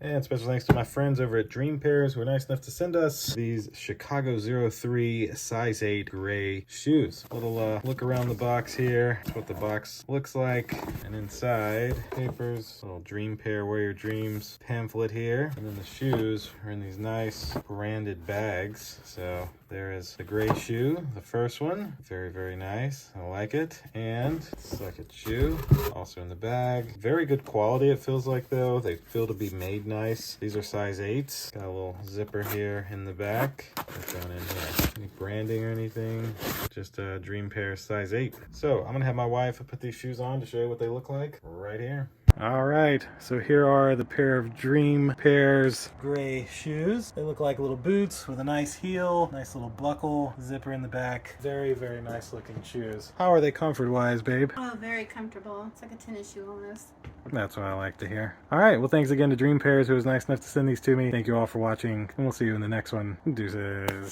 And special thanks to my friends over at Dream Pairs who were nice enough to send us these Chicago 03 size 8 gray shoes. Little look around the box here. That's what the box looks like. And inside, papers, little Dream Pair Wear Your Dreams pamphlet here. And then the shoes are in these nice branded bags. So there is the gray shoe, the first one. Very, very nice. I like it. And second shoe, also in the bag. Very good quality, it feels like, though. They feel to be made nice. These are size 8s. Got a little zipper here in the back. What's going in here? Any branding or anything? Just a Dream Pair size 8. So I'm gonna have my wife put these shoes on to show you what they look like right here. All right, so here are the pair of Dream Pairs gray shoes. They look like little boots with a nice heel, nice little buckle, zipper in the back. Very, very nice looking shoes. How are they comfort-wise, babe? Oh, very comfortable. It's like a tennis shoe almost. That's what I like to hear. All right, well, thanks again to Dream Pairs, who was nice enough to send these to me. Thank you all for watching, and we'll see you in the next one. Deuces.